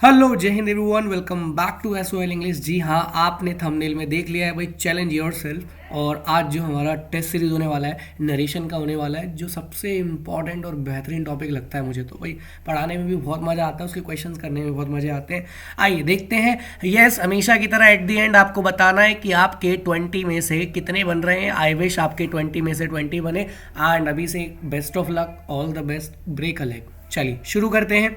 Hello जय हिंद everyone, welcome back to SOL English. जी हाँ, आपने थंबनेल में देख लिया है भाई, चैलेंज योरसेल्फ। और आज जो हमारा टेस्ट सीरीज होने वाला है नरेशन का होने वाला है, जो सबसे इम्पॉर्टेंट और बेहतरीन टॉपिक लगता है मुझे। तो भाई पढ़ाने में भी बहुत मज़ा आता है, उसके क्वेश्चंस करने में बहुत मज़े आते हैं। आइए देखते हैं। यस, हमेशा की तरह एट द एंड आपको बताना है कि आपके 20 में से कितने बन रहे हैं। आई विश आपके 20 में से 20 बने। एंड अभी से best of luck, all the best, break a leg. चलिए शुरू करते हैं।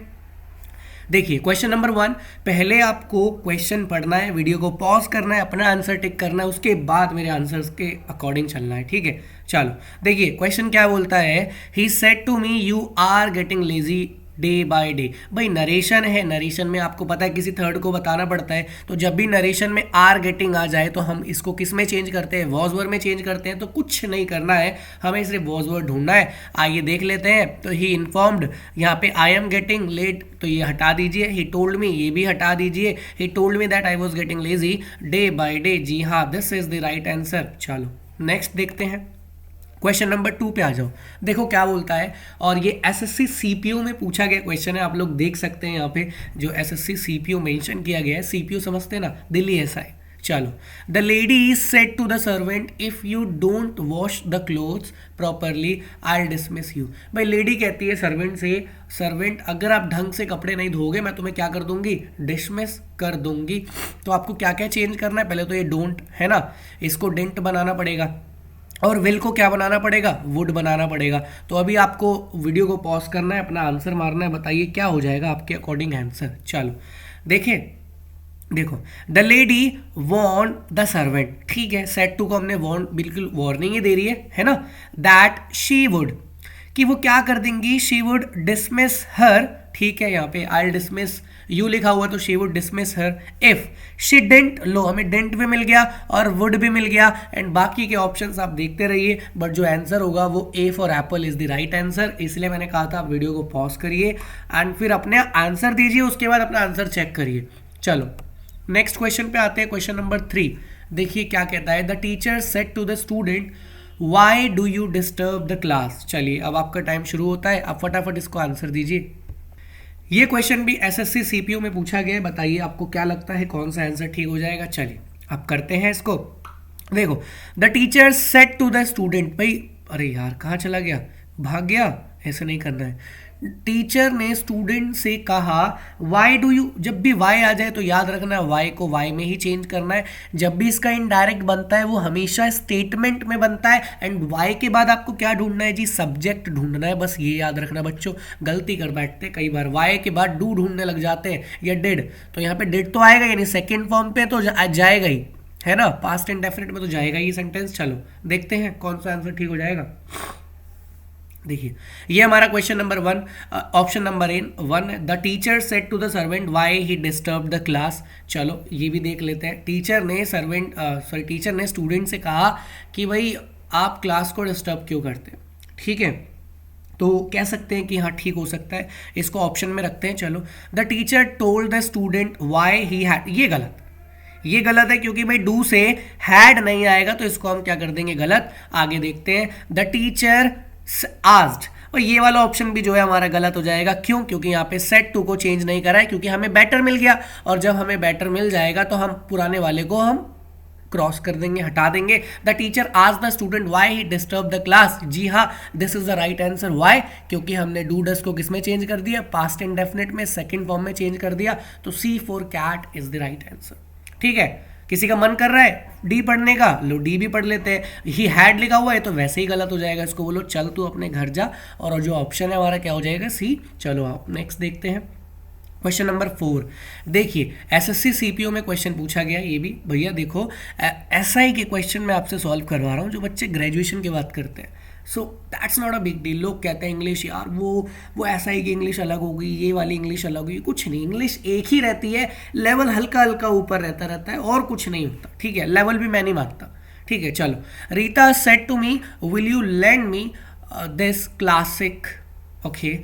देखिए क्वेश्चन नंबर 1, पहले आपको क्वेश्चन पढ़ना है, वीडियो को पॉज करना है, अपना आंसर टिक करना है, उसके बाद मेरे आंसर्स के अकॉर्डिंग चलना है। ठीक है, चलो देखिए क्वेश्चन क्या बोलता है। He said to me you are getting lazy day by day. भाई नरेशन है, नरेशन में आपको पता है किसी थर्ड को बताना पड़ता है। तो जब भी नरेशन में आर गेटिंग आ जाए तो हम इसको किस में चेंज करते हैं, वॉज वर्ड में चेंज करते हैं। तो कुछ नहीं करना है, हमें सिर्फ वॉज वर्ड ढूंढना है। आइए देख लेते हैं। तो ही इन्फॉर्म्ड, यहाँ पे आई एम गेटिंग लेट, तो ये हटा दीजिए। ही टोल्ड मी, ये भी हटा दीजिए। He told me that I was getting lazy day by day. जी हाँ, this is the right answer. चलो नेक्स्ट देखते हैं। क्वेश्चन नंबर 2 पे आ जाओ। देखो क्या बोलता है, और ये एसएससी सीपीयू में पूछा गया क्वेश्चन है। आप लोग देख सकते हैं यहाँ पे जो एसएससी सीपीयू मेंशन किया गया है। सीपीयू समझते हैं ना, दिल्ली एसआई। चलो, the lady is said to the servant if you don't wash the clothes properly I dismiss you. भाई लेडी कहती है सर्वेंट से, सर्वेंट अगर आप ढंग से कपड़े नहीं धोगे मैं तुम्हें क्या कर दूंगी, डिसमिस कर दूंगी। तो आपको क्या क्या चेंज करना है, पहले तो ये डोंट है ना, इसको डेंट बनाना पड़ेगा, और विल को क्या बनाना पड़ेगा, वुड बनाना पड़ेगा। तो अभी आपको वीडियो को पॉज करना है, अपना आंसर मारना है, बताइए क्या हो जाएगा आपके अकॉर्डिंग आंसर। चलो देखिए, देखो the lady want the servant, ठीक है, सेड टू को हमने वॉन्ट, बिल्कुल वार्निंग ही दे रही है ना, दैट शी वुड, कि वो क्या कर देंगी, शी वुड डिसमिस हर। ठीक है, यहाँ पे आई डिसमिस यू लिखा हुआ, तो she would dismiss her if she didn't. लो, हमें डेंट भी मिल गया और वुड भी मिल गया। एंड बाकी के ऑप्शंस आप देखते रहिए, बट जो आंसर होगा वो A for Apple is the right answer. इसलिए मैंने कहा था आप वीडियो को पॉज करिए एंड फिर अपने आंसर दीजिए, उसके बाद अपना आंसर चेक करिए। चलो नेक्स्ट क्वेश्चन पे आते हैं। क्वेश्चन नंबर 3 देखिए क्या कहता है। The teacher said to the student why do you disturb the class. चलिए अब आपका टाइम शुरू होता है, आप फटाफट इसको आंसर दीजिए। ये क्वेश्चन भी एसएससी सीपीयू में पूछा गया है। बताइए आपको क्या लगता है कौन सा आंसर ठीक हो जाएगा। चलिए अब करते हैं इसको। देखो, the teacher said to the student, भाई अरे यार कहाँ चला गया, भाग गया, ऐसे नहीं करना है। टीचर ने स्टूडेंट से कहा वाई डू यू, जब भी वाई आ जाए तो याद रखना वाई को वाई में ही चेंज करना है। जब भी इसका इनडायरेक्ट बनता है वो हमेशा स्टेटमेंट में बनता है। एंड वाई के बाद आपको क्या ढूंढना है जी, सब्जेक्ट ढूंढना है। बस ये याद रखना बच्चों, गलती कर बैठते हैं कई बार, वाई के बाद डू ढूंढने लग जाते हैं या डिड। तो यहाँ पे डिड तो आएगा, यानी सेकेंड फॉर्म पे तो जाएगा ही, है ना, पास्ट इंडेफिनिट में तो जाएगा ही सेंटेंस। चलो देखते हैं कौन सा आंसर ठीक हो जाएगा। देखिए ये हमारा question number 1, option number 1, the teacher said to the servant why he disturb the class. चलो ये भी देख लेते हैं। टीचर ने टीचर ने स्टूडेंट से कहा कि भाई आप क्लास को डिस्टर्ब क्यों करते हैं। ठीक है, तो कह सकते हैं कि हाँ ठीक हो सकता है, इसको ऑप्शन में रखते हैं। चलो, the teacher told the student why he had, ये गलत है क्योंकि भाई डू से हैड नहीं आएगा, तो इसको हम क्या कर देंगे, गलत। आगे देखते हैं। द टीचर आस्क्ड, और ये वाला ऑप्शन भी जो है हमारा गलत हो जाएगा। क्यों, क्योंकि यहाँ पे सेड टू को चेंज नहीं करा है, क्योंकि हमें बेटर मिल गया, और जब हमें बेटर मिल जाएगा तो हम पुराने वाले को हम क्रॉस कर देंगे, हटा देंगे। The teacher asked the student why he disturb the class. जी हाँ, this is the right answer. Why, क्योंकि हमने डू डस को किस में चेंज कर दिया, पास्ट इंडेफिनिट में सेकंड फॉर्म में चेंज कर दिया। तो C for cat is the right answer. ठीक है, किसी का मन कर रहा है डी पढ़ने का, लो डी भी पढ़ लेते हैं। ही हैड लिखा हुआ है तो वैसे ही गलत हो जाएगा, इसको बोलो चल तू अपने घर जा, और जो ऑप्शन है हमारा क्या हो जाएगा, सी। चलो आप नेक्स्ट देखते हैं। क्वेश्चन नंबर 4 देखिए, एसएससी सीपीयू में क्वेश्चन पूछा गया। ये भी भैया देखो एसआई के क्वेश्चन मैं आपसे सॉल्व करवा रहा हूँ, जो बच्चे ग्रेजुएशन की बात करते हैं। So that's not a big deal. लोग कहते हैं इंग्लिश यार वो एसआई की इंग्लिश अलग होगी, ये वाली इंग्लिश अलग होगी। कुछ नहीं, इंग्लिश एक ही रहती है, लेवल हल्का हल्का ऊपर रहता है और कुछ नहीं होता। ठीक है, लेवल भी मैं नहीं मानता। ठीक है, चलो। Rita said to me will you lend me this classic. Okay,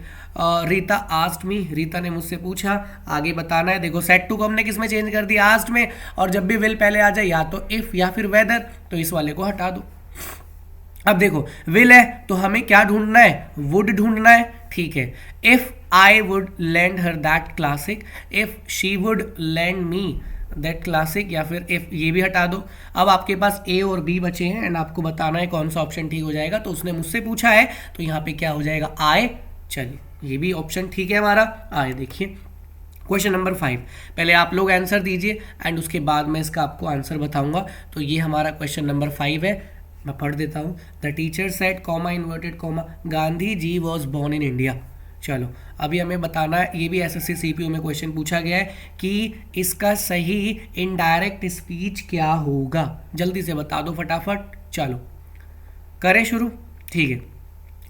Rita asked me, Rita ने मुझसे पूछा, आगे बताना है। देखो सेड टू को हमने किस में चेंज कर दिया, आस्क्ड में, और जब भी विल पहले आ जाए या तो इफ या फिर वेदर, तो इस वाले को हटा दो। अब देखो विल है तो हमें क्या ढूंढना है, वुड ढूंढना है। ठीक है, if I would land her that classic, if she would land me that classic, या फिर इफ, ये भी हटा दो। अब आपके पास ए और बी बचे हैं एंड आपको बताना है कौन सा ऑप्शन ठीक हो जाएगा। तो उसने मुझसे पूछा है तो यहाँ पे क्या हो जाएगा, आए। चलिए ये भी ऑप्शन ठीक है हमारा, आए। देखिए क्वेश्चन नंबर 5, पहले आप लोग आंसर दीजिए एंड उसके बाद मैं इसका आपको आंसर बताऊंगा। तो ये हमारा क्वेश्चन नंबर 5 है, मैं पढ़ देता हूँ। The teacher said comma inverted comma Gandhi ji was born in India. चलो अभी हमें बताना है, ये भी एसएससी सीपीयू में क्वेश्चन पूछा गया है कि इसका सही इनडायरेक्ट स्पीच क्या होगा। जल्दी से बता दो फटाफट। चलो करें शुरू, ठीक है।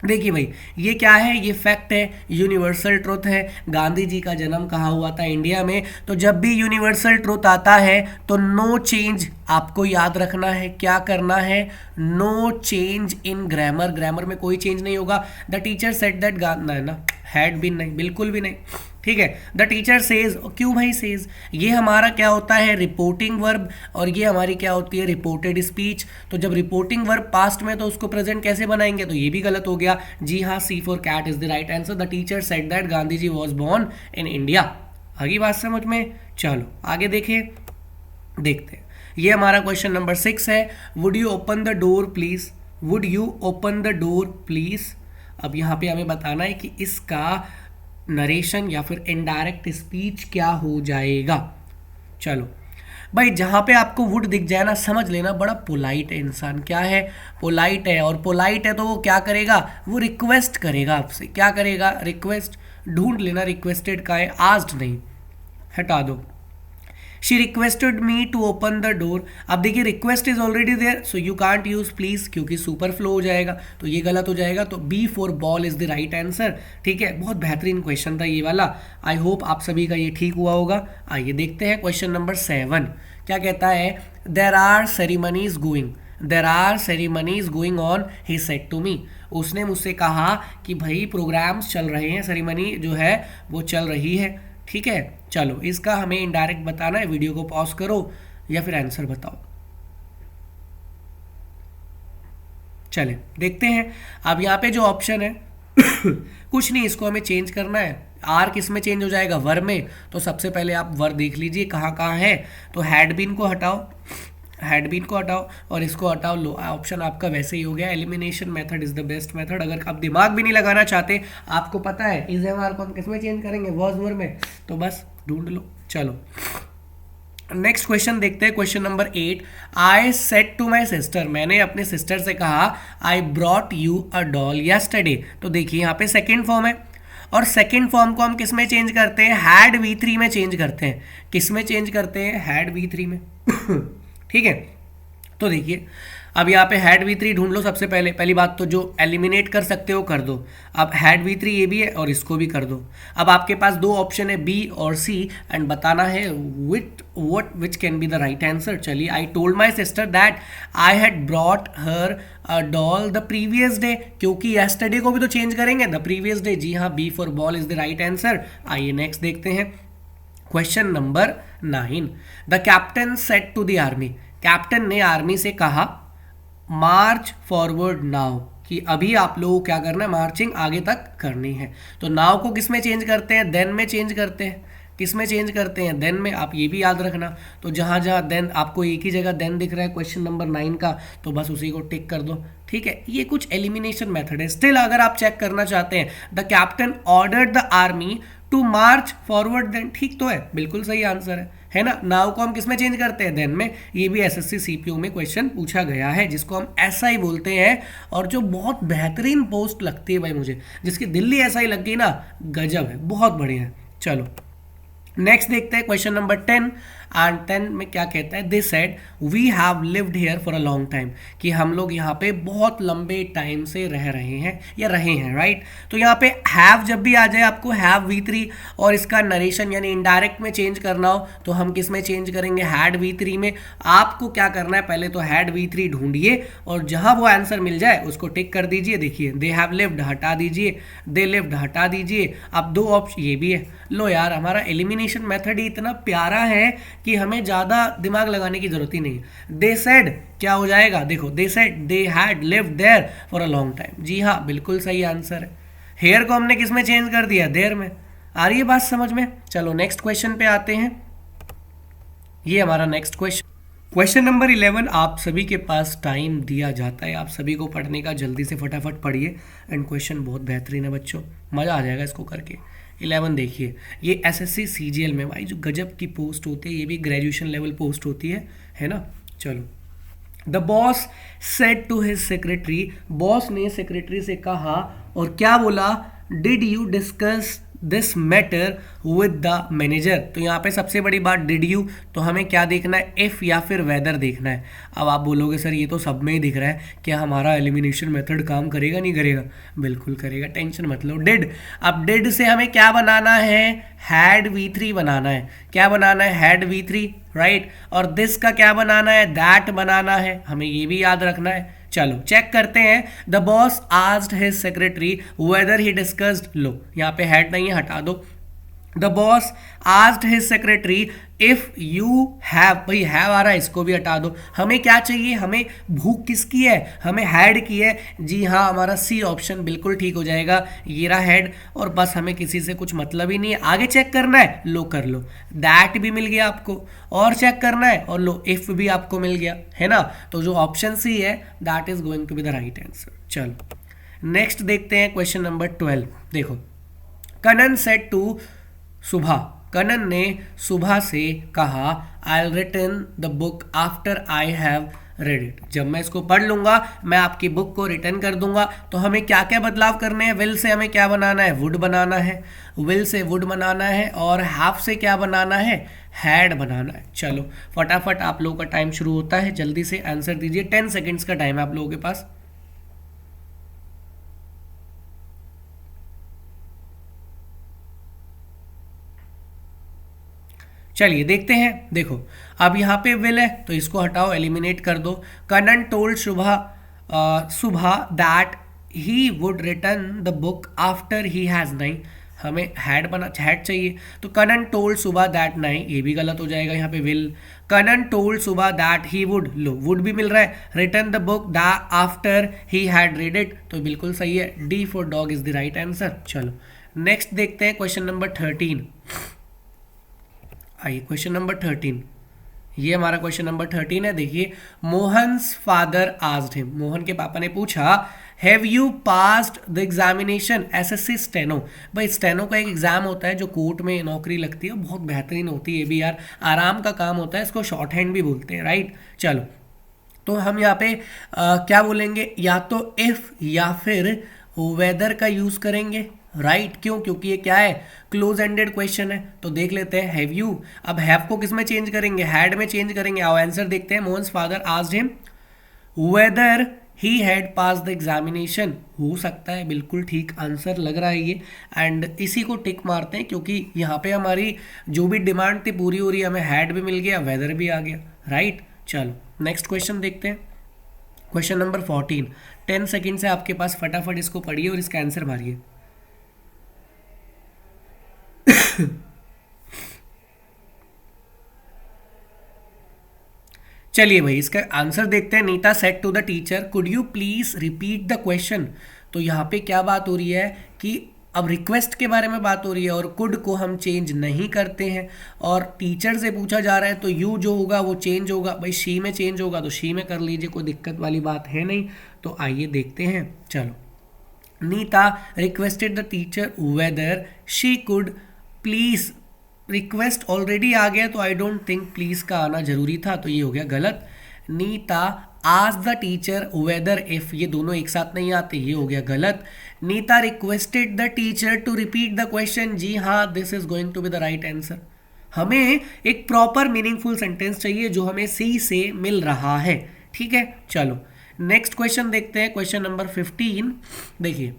देखिए भाई ये क्या है, ये फैक्ट है, यूनिवर्सल ट्रुथ है। गांधी जी का जन्म कहाँ हुआ था, इंडिया में। तो जब भी यूनिवर्सल ट्रुथ आता है तो नो चेंज, आपको याद रखना है क्या करना है, no change in grammar, grammar में कोई चेंज नहीं होगा। The teacher said that Gandhi ना हैड बीन, नहीं बिल्कुल भी नहीं, ठीक है। द टीचर सेज, क्यों भाई सेज, ये हमारा क्या होता है, रिपोर्टिंग वर्ब, और ये हमारी क्या होती है, रिपोर्टेड स्पीच। तो जब रिपोर्टिंग वर्ब पास्ट में तो उसको प्रेजेंट कैसे बनाएंगे, तो ये भी गलत हो गया। जी हाँ, C for cat is the right answer. The teacher said that Gandhi ji was born in India. आगे बात समझ में। चलो आगे देखिए, देखते हैं। ये हमारा क्वेश्चन नंबर 6 है। Would you open the door please, would you open the door please. अब यहाँ पे हमें बताना है कि इसका नरेशन या फिर इनडायरेक्ट स्पीच क्या हो जाएगा। चलो भाई जहाँ पे आपको वुड दिख जाए ना, समझ लेना बड़ा पोलाइट है इंसान। क्या है, पोलाइट है। और पोलाइट है तो वो क्या करेगा, वो रिक्वेस्ट करेगा आपसे। क्या करेगा, रिक्वेस्ट। ढूंढ लेना रिक्वेस्टेड का है, आस्क्ड नहीं, हटा दो। She requested me to open the door. अब देखिए request is already there, so you can't use please, क्योंकि सुपर फ्लो हो जाएगा, तो ये गलत हो जाएगा। तो B for ball is the right answer. ठीक है, बहुत बेहतरीन क्वेश्चन था ये वाला। आई होप आप सभी का ये ठीक हुआ होगा। आइए देखते हैं क्वेश्चन नंबर 7 क्या कहता है। There are ceremonies going, there are ceremonies going on, he said to me. उसने मुझसे कहा कि भाई प्रोग्राम्स चल रहे हैं, सेरेमनी जो है वो चल रही है। ठीक है, चलो इसका हमें इनडायरेक्ट बताना है। वीडियो को पॉज करो या फिर आंसर बताओ। चले देखते हैं। अब यहाँ पे जो ऑप्शन है कुछ नहीं, इसको हमें चेंज करना है। आर किस में चेंज हो जाएगा, वर में। तो सबसे पहले आप वर देख लीजिए कहाँ कहाँ है। तो हैड बीन को हटाओ, हैड बीन को हटाओ और इसको हटाओ। लो ऑप्शन आपका वैसे ही हो गया। Elimination method is the best method. अगर आप दिमाग भी नहीं लगाना चाहते, आपको पता है इज एम आर को हम किस में चेंज करेंगे, वॉज वर में, तो बस ढूंढ लो। चलो नेक्स्ट क्वेश्चन देखते हैं। Question number 8, I said to my sister, मैंने अपने सिस्टर से कहा I brought you a doll yesterday. तो देखिए यहाँ पे सेकेंड फॉर्म है और सेकेंड फॉर्म को हम किस में चेंज करते हैं, हैड V3 में चेंज करते हैं। किस में चेंज करते हैं, हैड V3 में। ठीक है, तो देखिए अब यहाँ पे हैड V3 ढूंढ लो। सबसे पहले पहली बात तो जो एलिमिनेट कर सकते हो कर दो। अब हैड V3 ये भी है और इसको भी कर दो। अब आपके पास दो ऑप्शन है बी और सी एंड बताना है which can be the right answer. चलिए, I told my sister that I had brought her a doll the previous day, क्योंकि येस्टरडे को भी तो चेंज करेंगे, द प्रीवियस डे। जी हाँ, B for ball is the right answer. आइए next देखते हैं। Question number 9, the captain said to the army, captain ने आर्मी से कहा मार्च फॉरवर्ड नाउ, कि अभी आप लोगों को क्या करना है, मार्चिंग आगे तक करनी है। तो नाउ को किस में चेंज करते हैं, देन में चेंज करते हैं। किस में चेंज करते हैं, देन में। आप ये भी याद रखना। तो जहाँ जहाँ देन, आपको एक ही जगह देन दिख रहा है क्वेश्चन नंबर 9 का, तो बस उसी को टिक कर दो। ठीक है, ये कुछ एलिमिनेशन मेथड है। स्टिल अगर आप चेक करना चाहते हैं, the captain ordered the army to march forward then, ठीक तो है, बिल्कुल सही आंसर है ना। नाउ को हम किस में चेंज करते हैं, देन में। ये भी एसएससी सीपीयू में क्वेश्चन पूछा गया है, जिसको हम ऐसा ही बोलते हैं। और जो बहुत बेहतरीन पोस्ट लगती है भाई मुझे, जिसकी दिल्ली ऐसा ही लग गई ना, गजब है, बहुत बढ़िया है। चलो नेक्स्ट देखते हैं क्वेश्चन नंबर 10 एंड 10 में क्या कहता है, they said we have lived here for a long time, कि हम लोग यहाँ पे बहुत लंबे टाइम से रह रहे हैं या रहे हैं, राइट। तो यहाँ पे हैव जब भी आ जाए, आपको हैव V3 और इसका नरेशन यानी इनडायरेक्ट में चेंज करना हो, तो हम किस में चेंज करेंगे, हैड V3 में। आपको क्या करना है, पहले तो हैड V3 ढूंढिए और जहाँ वो आंसर मिल जाए उसको टिक कर दीजिए। देखिए दे हैव लिव्ड हटा दीजिए, दे लिव्ड हटा दीजिए। अब दो ऑप्शन ये भी है। लो यार, हमारा एलिमिनेशन मेथड ही इतना प्यारा है कि हमें ज़्यादा दिमाग लगाने की जरूरत ही नहीं है। दे सेड क्या हो जाएगा, देखो they said they had lived there for a long time. जी हाँ, बिल्कुल सही आंसर है। हेयर को हमने किस में चेंज कर दिया, देयर में। आ रही है बात समझ में। चलो नेक्स्ट क्वेश्चन पे आते हैं। ये हमारा नेक्स्ट क्वेश्चन, क्वेश्चन नंबर 11। आप सभी के पास टाइम दिया जाता है, आप सभी को पढ़ने का, जल्दी से फटाफट पढ़िए। एंड क्वेश्चन बहुत बेहतरीन है बच्चों, मज़ा आ जाएगा इसको करके। 11 देखिए, ये एसएससी सीजीएल में भाई जो गजब की पोस्ट होती है, ये भी ग्रेजुएशन लेवल पोस्ट होती है ना। चलो, the boss said to his secretary, boss ने सेक्रेटरी से कहा और क्या बोला, did you discuss this matter with the manager. तो यहाँ पे सबसे बड़ी बात डिड यू, तो हमें क्या देखना है, इफ़ या फिर वेदर देखना है। अब आप बोलोगे सर ये तो सब में ही दिख रहा है, क्या हमारा एलिमिनेशन मेथड काम करेगा नहीं करेगा, बिल्कुल करेगा, टेंशन मत लो। डिड, अब डिड से हमें क्या बनाना है, हैड V3 बनाना है। क्या बनाना है, हैड V3, राइट। और दिस का क्या बनाना है, दैट बनाना है, हमें ये भी याद रखना है। चलो चेक करते हैं। The boss asked his secretary whether he discussed, लो यहाँ पे हैड नहीं है, हटा दो। The boss asked his secretary if you have, भाई हैव आ रहा है, इसको भी हटा दो। हमें क्या चाहिए, हमें भूख किसकी है, हमें हैड की है। जी हाँ, हमारा सी ऑप्शन बिल्कुल ठीक हो जाएगा, ये रहा हैड। और बस हमें किसी से कुछ मतलब ही नहीं है, आगे चेक करना है, लो कर लो। दैट भी मिल गया आपको, और चेक करना है, और लो इफ भी आपको मिल गया, है ना। तो जो ऑप्शन सी है that is going to be the right answer. चलो नेक्स्ट देखते हैं क्वेश्चन नंबर 12। देखो, कनन सेड टू सुबह, कनन ने सुबह से कहा, I returned the book after I have read it. जब मैं इसको पढ़ लूंगा मैं आपकी बुक को रिटर्न कर दूंगा। तो हमें क्या क्या बदलाव करने हैं, विल से हमें क्या बनाना है, वुड बनाना है, विल से वुड बनाना है, और हैव से क्या बनाना है, हैड बनाना है। चलो फटाफट आप लोगों का टाइम शुरू होता है, जल्दी से आंसर दीजिए, 10 सेकेंड्स का टाइम है आप लोगों के पास। चलिए देखते हैं। देखो अब यहाँ पे विल है तो इसको हटाओ, एलिमिनेट कर दो। कनन टोल्ड सुबह that he would return the book after he has, नहीं हमें हैड चाहिए, तो कनन टोल्ड सुबह दैट, नहीं ये भी गलत हो जाएगा, यहाँ पे विल। कनन टोल्ड सुबह that he would, low would भी मिल रहा है, return the book the after he had read it, तो बिल्कुल सही है, D for dog is the right answer. चलो नेक्स्ट देखते हैं क्वेश्चन नंबर 13। आइए क्वेश्चन नंबर 13, ये हमारा क्वेश्चन नंबर 13 है। देखिए, Mohan's father asked him, Mohan के पापा ने पूछा, have you passed the examination SSC steno. भाई स्टेनो का एक एग्जाम होता है जो कोर्ट में नौकरी लगती है, बहुत बेहतरीन होती है भी यार, आराम का काम होता है, इसको शॉर्ट हैंड भी बोलते हैं, राइट। चलो तो हम यहाँ पे क्या बोलेंगे, या तो इफ या फिर वेदर का यूज करेंगे, राइट क्यों, क्योंकि ये क्या है, क्लोज एंडेड क्वेश्चन है। तो देख लेते हैं, हैव यू, अब हैव को किस में चेंज करेंगे, हैड में चेंज करेंगे। आओ आंसर देखते हैं। Mohan's father asked him weather he had pass the examination, हो सकता है, बिल्कुल ठीक आंसर लग रहा है ये। एंड इसी को टिक मारते हैं क्योंकि यहाँ पे हमारी जो भी डिमांड थी पूरी हो रही है, हमें हैड भी मिल गया, वेदर भी आ गया, राइट। चलो नेक्स्ट क्वेश्चन देखते हैं, क्वेश्चन नंबर 14। 10 सेकेंड है आपके पास, फटाफट इसको पढ़िए और इसका आंसर मारिए। चलिए भाई इसका आंसर देखते हैं। Neeta said to the teacher, could you please repeat the question. तो यहाँ पे क्या बात हो रही है कि अब रिक्वेस्ट के बारे में बात हो रही है, और कुड को हम चेंज नहीं करते हैं, और टीचर से पूछा जा रहा है तो यू जो होगा वो चेंज होगा, भाई शी में चेंज होगा तो शी में कर लीजिए, कोई दिक्कत वाली बात है नहीं। तो आइए देखते हैं। चलो, Neeta requested the teacher whether she could please, request already आ गया तो आई डोंट थिंक प्लीज का आना जरूरी था, तो ये हो गया गलत। Neeta asked the teacher whether if, ये दोनों एक साथ नहीं आते, ये हो गया गलत। Neeta requested the teacher to repeat the question, जी हाँ this is going to be the right answer. हमें एक प्रॉपर मीनिंगफुल सेंटेंस चाहिए जो हमें सी से मिल रहा है, ठीक है। चलो नेक्स्ट क्वेश्चन देखते हैं, क्वेश्चन नंबर 15। देखिए,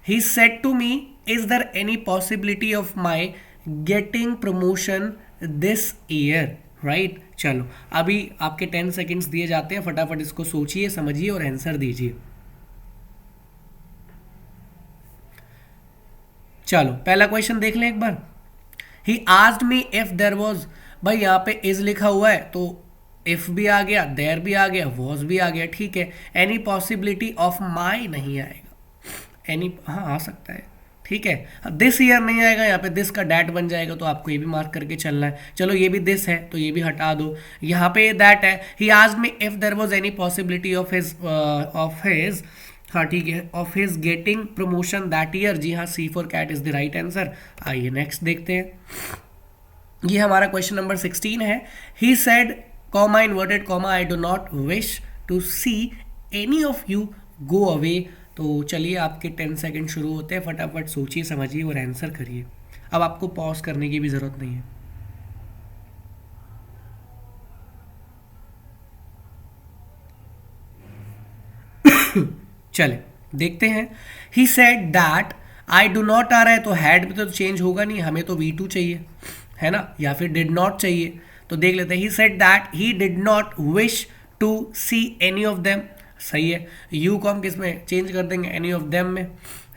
he said to me, is there any possibility of my getting promotion this year, right. चलो अभी आपके 10 सेकेंड्स दिए जाते हैं, फटाफट इसको सोचिए, समझिए और आंसर दीजिए। चलो पहला क्वेश्चन देख लें एक बार। He asked me if there was, भाई यहाँ पे इज लिखा हुआ है तो इफ भी आ गया, देयर भी आ गया, वॉज भी आ गया, ठीक है। एनी पॉसिबिलिटी ऑफ माई नहीं आएगा, एनी हाँ आ सकता है, ठीक है। दिस ईयर नहीं आएगा, यहाँ पे दिस का डैट बन जाएगा, तो आपको ये भी मार्क करके चलना है। चलो ये भी दिस है तो ये भी हटा दो। यहाँ पे दैट है, he asked me if there was any possibility of his हाँ ठीक है, of his getting promotion that year. जी हाँ, C for cat is the right answer. आइए नेक्स्ट देखते हैं। ये हमारा क्वेश्चन नंबर 16 है। He said comma inverted comma I do not wish to see any of you go away. तो चलिए आपके 10 सेकंड शुरू होते हैं, फटाफट सोचिए समझिए और आंसर करिए। अब आपको पॉज करने की भी ज़रूरत नहीं है। चले देखते हैं। He said that I do not आ रहा है तो हैड में तो चेंज होगा नहीं, हमें तो V2 चाहिए है ना, या फिर डिड नॉट चाहिए। तो देख लेते हैं। He said that he did not wish to see any of them, सही है। यू को हम किस में चेंज कर देंगे, एनी ऑफ देम में,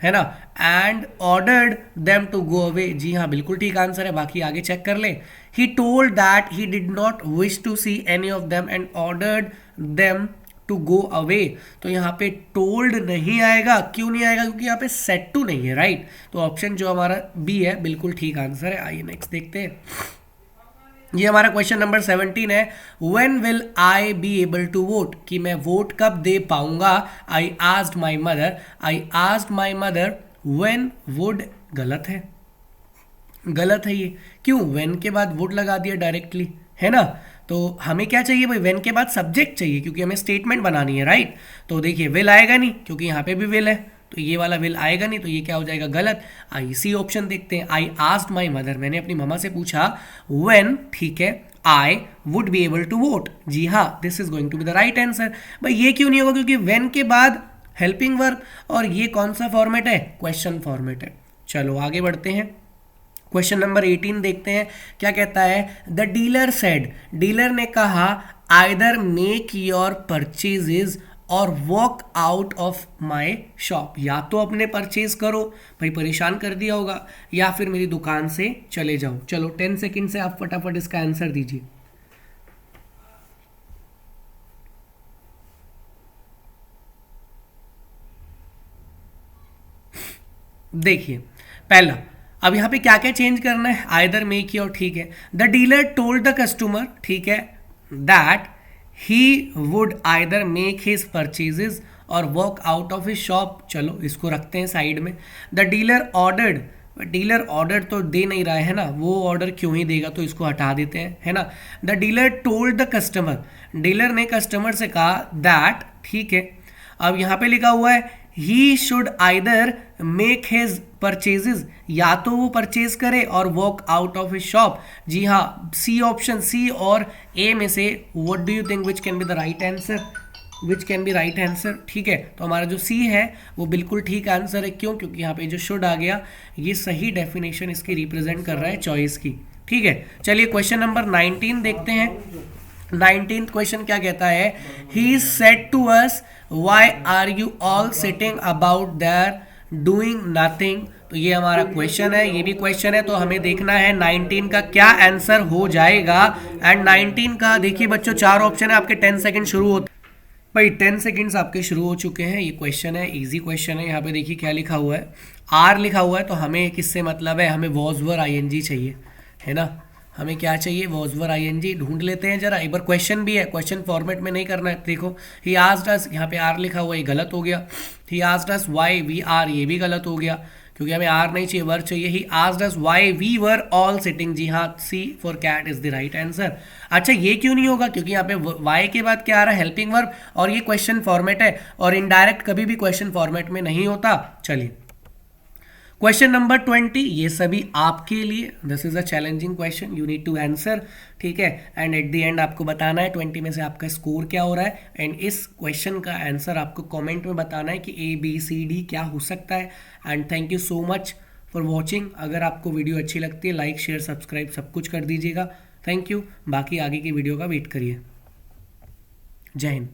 है ना। And ordered them to go away, जी हाँ बिल्कुल ठीक आंसर है। बाकी आगे चेक कर ले। He told that he did not wish to see any of them and ordered them to go away. तो यहाँ पे टोल्ड नहीं आएगा, क्यों नहीं आएगा, क्योंकि यहाँ पे सेट टू नहीं है, राइट। तो ऑप्शन जो हमारा बी है बिल्कुल ठीक आंसर है। आइए नेक्स्ट देखते हैं। ये हमारा क्वेश्चन नंबर 17 है। When will I be able to vote, कि मैं वोट कब दे पाऊंगा। I asked my mother, I asked my mother when would, गलत है, गलत है ये। क्यों, व्हेन के बाद वुड लगा दिया डायरेक्टली, है ना। तो हमें क्या चाहिए भाई, व्हेन के बाद सब्जेक्ट चाहिए, क्योंकि हमें स्टेटमेंट बनानी है, राइट। तो देखिए विल आएगा नहीं, क्योंकि यहाँ पे भी विल है, तो ये वाला विल आएगा नहीं, तो ये क्या हो जाएगा, गलत। आई सी ऑप्शन देखते हैं। आई आस्क्ड माई मदर, मैंने अपनी मम्मा से पूछा, व्हेन, ठीक है, I would be able to vote. जी हाँ, this is going to be the right answer. भाई ये क्यों नहीं होगा, क्योंकि व्हेन के बाद हेल्पिंग वर्ब, और ये कौन सा फॉर्मेट है, क्वेश्चन फॉर्मेट है। चलो आगे बढ़ते हैं। क्वेश्चन नंबर 18 देखते हैं क्या कहता है। द डीलर सेड, डीलर ने कहा, आइदर मेक योर परचेजेज और walk out of my shop, या तो अपने परचेज करो, भाई परेशान कर दिया होगा, या फिर मेरी दुकान से चले जाओ। चलो 10 सेकंड से आप फटाफट इसका आंसर दीजिए। देखिए पहला, अब यहाँ पे क्या क्या चेंज करना है, आइदर मेक योर, ठीक है। The dealer told the customer, ठीक है, that he would either make his purchases or walk out of his shop, चलो इसको रखते हैं साइड में। The dealer ordered, dealer order तो दे नहीं रहा है ना, वो ऑर्डर क्यों ही देगा, तो इसको हटा देते हैं, है ना। The dealer told the customer, dealer ने कस्टमर से कहा, दैट, ठीक है। अब यहाँ पे लिखा हुआ है he should either make his purchases, या तो वो परचेज करे और walk out of his shop. जी हाँ, सी ऑप्शन, सी और ए में से what do you think which can be the right answer, which can be right answer, ठीक है। तो हमारा जो सी है वो बिल्कुल ठीक आंसर है। क्यों, क्योंकि यहाँ पे जो शुड आ गया, ये सही डेफिनेशन इसकी रिप्रेजेंट कर रहा है चॉइस की, ठीक है। चलिए क्वेश्चन नंबर 19 देखते हैं। 19th क्वेश्चन क्या कहता है। He said to us, why are you all sitting about there doing nothing. तो ये हमारा क्वेश्चन है, ये भी क्वेश्चन है, तो हमें देखना है 19 का क्या आंसर हो जाएगा। एंड 19 का देखिए बच्चों 4 ऑप्शन है, आपके 10 सेकंड शुरू होते भाई 10 सेकंड्स आपके शुरू हो चुके हैं। ये क्वेश्चन है, इजी क्वेश्चन है। यहाँ पे देखिए क्या लिखा हुआ है, आर लिखा हुआ है, तो हमें किससे मतलब है, हमें वॉज वर आईएनजी चाहिए, है ना। हमें क्या चाहिए, वॉज वर आईएनजी। ढूंढ लेते हैं जरा, एक बार क्वेश्चन भी है, क्वेश्चन फॉर्मेट में नहीं करना है। देखो ही आस्क्ड अस, यहाँ पे आर लिखा हुआ है, ये गलत हो गया। He asked us why we are, ये भी गलत हो गया, क्योंकि हमें आर नहीं चाहिए, वर चाहिए। He asked us why we were all sitting, जी हाँ, C for cat is the right answer. अच्छा ये क्यों नहीं होगा, क्योंकि यहाँ पे वाई के बाद क्या आ रहा है, हेल्पिंग वर्ब, और ये क्वेश्चन फॉर्मेट है, और इनडायरेक्ट कभी भी क्वेश्चन फॉर्मेट में नहीं होता। चलिए क्वेश्चन नंबर 20, ये सभी आपके लिए, this is a challenging question, you need to answer, ठीक है। एंड एट द एंड आपको बताना है 20 में से आपका स्कोर क्या हो रहा है। एंड इस क्वेश्चन का आंसर आपको कमेंट में बताना है कि ABCD क्या हो सकता है। And thank you so much for watching. अगर आपको वीडियो अच्छी लगती है, लाइक शेयर सब्सक्राइब सब कुछ कर दीजिएगा। Thank you. बाकी आगे की वीडियो का वेट करिए। जय हिंद।